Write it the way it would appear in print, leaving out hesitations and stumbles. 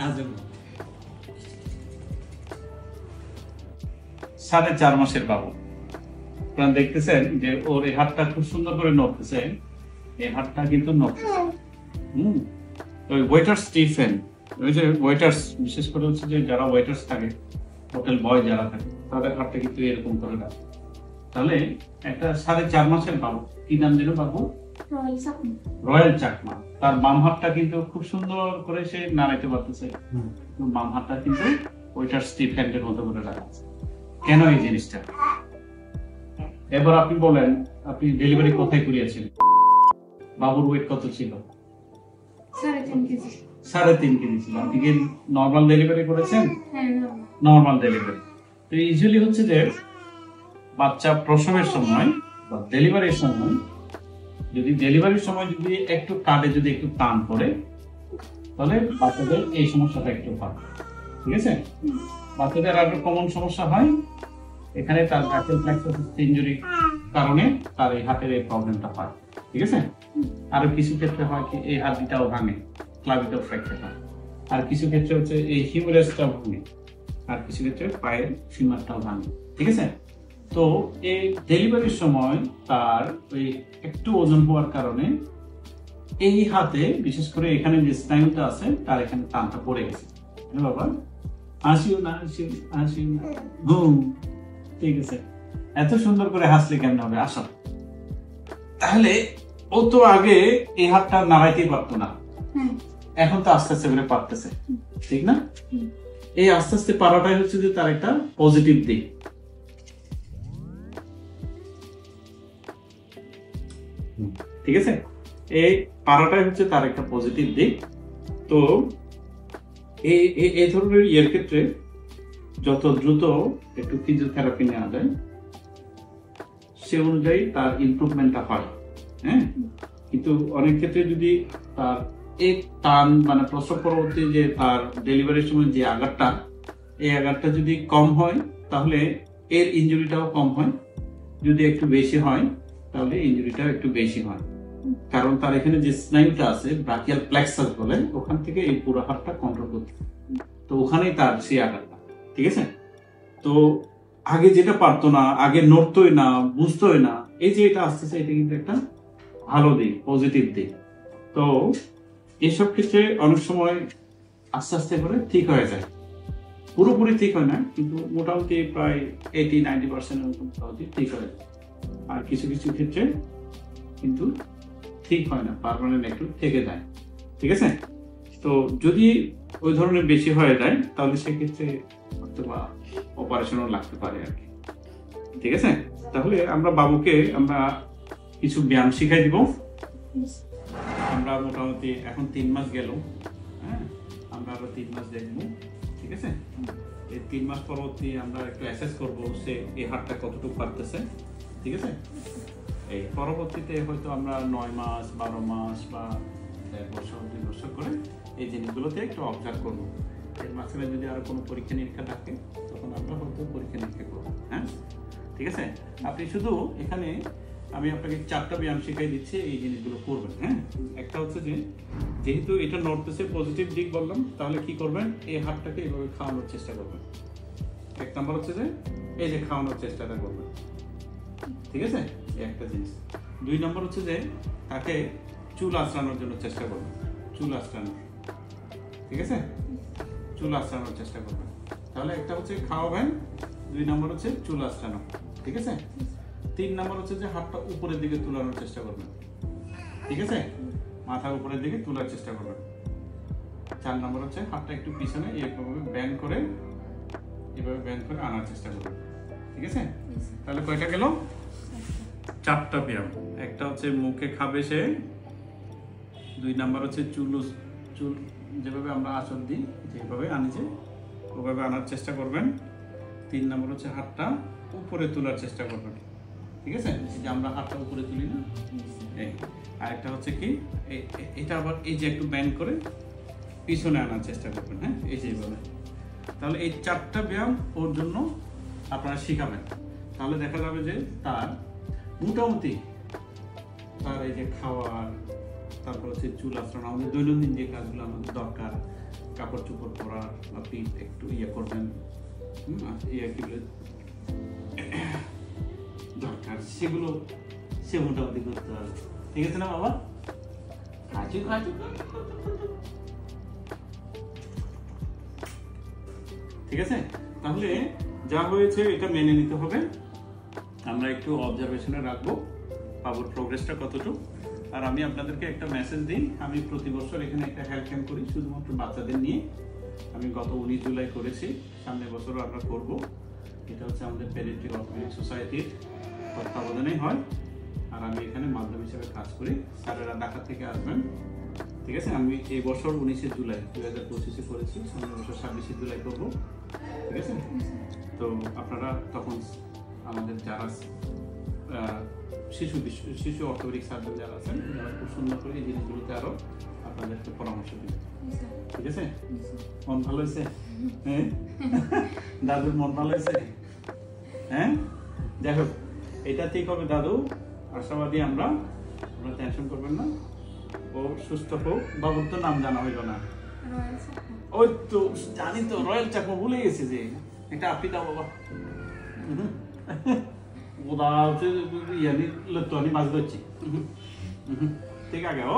আজব 4.5 মাসের বাবু। আপনারা দেখতেছেন যে ওর এই হাতটা খুব সুন্দর করে নড়তেছে, এই হাতটা কিন্তু নড়তেছে। ওই ওয়েটার স্টিফেন, ওই যে ওয়েটার্স, বিশেষ করে হচ্ছে যে যারা ওয়েটার্স থাকে, হোটেল বয় যারা থাকে, তাদের হাতটা কিন্তু এরকম করে রাখে। তাহলে একটা 4.5 মাসের বাবু, কি নাম দিল বাবু? রয়্যাল চাকমা। তার বাম হাতটা কিন্তু খুব সুন্দর করে সে নাড়াইতে পারতেছে, বাম হাতটা কিন্তু ওয়েটার স্টিফেনের মতো করে রাখা আছে। কেন এই জিনিসটা? এবার আপনি বলেন, আপনি ডেলিভারি কোথায় করিয়েছেন? বাবুর ওয়েট কত ছিল? 3.5 কেজি ছিল। আপনি কি নর্মাল ডেলিভারি করেছেন? Normal delivery. তো ইউজুয়ালি হচ্ছে যে বাচ্চা প্রসবের সময় বা ডেলিভারির সময়, যদি ডেলিভারির সময় যদি একটু কাটে, যদি একটু টান পড়ে, তাহলে বাচ্চাদের এই সমস্যাটা একটু হয়। ঠিক আছে? বাচ্চাদের আর একটা কমন সমস্যা হয়, এখানে তার ব্রাকিয়াল প্লেক্সাস ইনজুরির কারণে তার এই হাতের এই প্রবলেমটা হয়। ঠিক আছে? আরো কিছু ক্ষেত্রে হয় কি এই হাড়টাও ভাঙে, ক্লাভিকল ফ্র্যাকচার হয়। আর কিছু ক্ষেত্রে হচ্ছে এই হিউমেরাসটাও ভাঙে, আর কিছু ক্ষেত্রে পায়ের ফিমারটাও ভাঙে। ঠিক আছে? তো এই ডেলিভারির সময় তার ওই একটু ওজন হওয়ার কারণে এই হাতে, বিশেষ করে এখানে যে স্নায়ুটা আছে তার এখানে টানটা পড়ে গেছে। বাবা হাসিও না, হাসিও না, ঘুম। ঠিক আছে? এত সুন্দর করে হাসলে কেমন হবে? আসো। তাহলে ও তো আগে এই হাতটা নাড়াইতেই পারতো না, এখন তো আস্তে আস্তে করে পারতেছে। ঠিক না? এই আস্তে আস্তে পারাটাই হচ্ছে যে তার একটা পজিটিভ দিক। ঠিক আছে? এই পারাটাই হচ্ছে তার একটা পজিটিভ দিক। তো এই ধরনের ইয়ের ক্ষেত্রে যত দ্রুত একটু ফিজিওথেরাপি নেওয়া যায়, সে অনুযায়ী তার ইমপ্রুভমেন্টটা হয়। হ্যাঁ, কিন্তু অনেক ক্ষেত্রে যদি তার এই টান মানে প্রসব পরবর্তী যে তার ডেলিভারির সময় যে আঘাতটা, এই আঘাতটা যদি কম হয় তাহলে এর ইনজুরিটাও কম হয়। যদি একটু বেশি হয় তাহলে ইনজুরিটাও একটু বেশি হয়, কারণ তার এখানে যে স্নায়ুটা আছে ব্রাকিয়াল প্লেক্সাস বলে, ওখান থেকে এই পুরো হাতটা কন্ট্রোল করতে, তো ওখানেই তার সেই আঘাতটা। ঠিক আছে? তো আগে যেটা পারতো না, আগে নড়তোই না, বুঝতোই না, এই যে এটা আসতেছে, এটা কিন্তু একটা ভালো দিক, পজিটিভ দিক। তো এইসব ক্ষেত্রে অনেক সময় আস্তে আস্তে করে ঠিক হয়ে যায়, পুরোপুরি ঠিক হয় না, কিন্তু মোটামুটি প্রায় 80-90% মোটামুটি ঠিক হয়ে যায়। আর কিছু কিছু ক্ষেত্রে কিন্তু ঠিক হয় না, পার্মানেন্ট একটু থেকে যায়। ঠিক আছে? তো যদি ওই ধরনের বেশি হয়ে যায় তাহলে সেক্ষেত্রে অথবা অপারেশনও লাগতে পারে আর কি। ঠিক আছে? তাহলে আমরা বাবুকে আমরা কিছু ব্যায়াম শিখাই দিব। আমরা মোটামুটি এখন 3 মাস গেল, হ্যাঁ, আমরা আরো 3 মাস দেখবো। ঠিক আছে? এই 3 মাস পরবর্তী আমরা একটু অ্যাসেস করবো সে এই হাতটা কতটুকু পারতেছে। ঠিক আছে? এই পরবর্তীতে হয়তো আমরা 9 মাস, 12 মাস বা 1 বছর, 2 বছর করে এই জিনিসগুলোতে একটু অবজার্ভ করবো। এর মাঝখানে যদি আরো কোনো পরীক্ষা নিরীক্ষা থাকে তখন আমরা হয়তো পরীক্ষা নিরীক্ষা করবো। হ্যাঁ, ঠিক আছে? আপনি শুধু এখানে আমি আপনাকে 4টা ব্যায়াম শিখাই দিচ্ছি, এই জিনিসগুলো করবেন। হ্যাঁ, একটা হচ্ছে যে যেহেতু এটা নড়তেছে, পজিটিভ দিক বললাম, তাহলে কি করবেন? এই হাতটাকে এইভাবে খাওয়ানোর চেষ্টা করবেন। 1 নাম্বার হচ্ছে যে এই যে খাওয়ানোর চেষ্টাটা করবেন। ঠিক আছে? এই একটা জিনিস। 2 নম্বর হচ্ছে যে তাকে চুল আঁচড়ানোর জন্য চেষ্টা করবেন, চুল আঁচড়ানো। ঠিক আছে? চুল আঁচড়ানোর চেষ্টা করবেন। তাহলে একটা হচ্ছে খাওয়াবেন, 2 নম্বর হচ্ছে চুল আঁচড়ানো। ঠিক আছে? 3 নম্বর হচ্ছে যে হাতটা উপরের দিকে তোলানোর চেষ্টা করবেন। ঠিক আছে? মাথা উপরের দিকে তোলার চেষ্টা করবেন। 4 নম্বর হচ্ছে হাতটা একটু পিছনে এইভাবে ব্যান্ড করে, এভাবে ব্যান্ড করে আনার চেষ্টা করবেন। ঠিক আছে? তাহলে কয়টা গেল? 4টা ব্যায়াম। একটা হচ্ছে মুখে খাবে সে, 2 নাম্বার হচ্ছে চুল যেভাবে আমরা আঁচড় দিই যেভাবে আনি, যে ওভাবে আনার চেষ্টা করবেন। 3 নাম্বার হচ্ছে হাতটা উপরে তোলার চেষ্টা করবেন। ঠিক আছে? যে আমরা হাতটা উপরে তুলি না, এই। আর একটা হচ্ছে কি এটা আবার এই যে একটু ব্যান্ড করে পিছনে আনার চেষ্টা করবেন। হ্যাঁ, এই যে এইভাবে। তাহলে এই 4টা ব্যায়াম ওর জন্য আপনারা শিখাবেন। তাহলে দেখা যাবে যে তার মোটামুটি তার এই যে খাওয়ার, তারপর হচ্ছে চুল আঁচড়ানো, আমাদের দৈনন্দিন যে কাজগুলো আমাদের দরকার, কাপড় চোপড় পরার আপনি একটু ইয়ে করবেন, ইয়ে কি বলে দরকার সেগুলো সে মোটামুটি করতে পারবে। ঠিক আছে না বাবা? কাজু কাজু ঠিক আছে। তাহলে যা হয়েছে এটা মেনে নিতে হবে, আমরা একটু অবজারভেশনে রাখবো পাবো প্রোগ্রেসটা কতটুকু। আর আমি আপনাদেরকে একটা মেসেজ দিই, আমি প্রতি বছর এখানে একটা হেলথ ক্যাম্প করি শুধুমাত্র বাচ্চাদের নিয়ে। আমি গত 19 জুলাই করেছি, সামনের বছরও আমরা করব। এটা হচ্ছে আমাদের পেডিয়াট্রিক অর্থোপেডিক সোসাইটির তত্ত্বাবধানেই হয়, আর আমি এখানে মাধ্যম হিসেবে কাজ করি। স্যারেরা ঢাকা থেকে আসবেন, ঠিক আছে। আমি এই বছর 19 জুলাই 2025 করেছি, সামনের বছর 26 জুলাই করব, ঠিক আছে। তো আপনারা তখন আমাদের যারা শিশু অর্থোপেডিক সার্জন যারা আছেন, যারা খুব সুন্দর করে এই জিনিসগুলোতে আরো আপনাদেরকে পরামর্শ দিবেন, ঠিক আছে। মন ভালো হয়েছে? হ্যাঁ, দাদুর মন ভালো হয়েছে? হ্যাঁ, যাই হোক, এটা ঠিক হবে দাদু, আশাবাদী আমরা, আপনারা টেনশন করবেন না। ও সুস্থ হোক। বাবুর তো নাম জানা হইল না। ওই তো জানি তো, রয়্যাল চাকমা ভুলে গেছি যে এটা আপনি দাও বাবা। ওদা হচ্ছে ইয়ানি লত্তনি মাছ ধরছি। ঠিক আছে ও।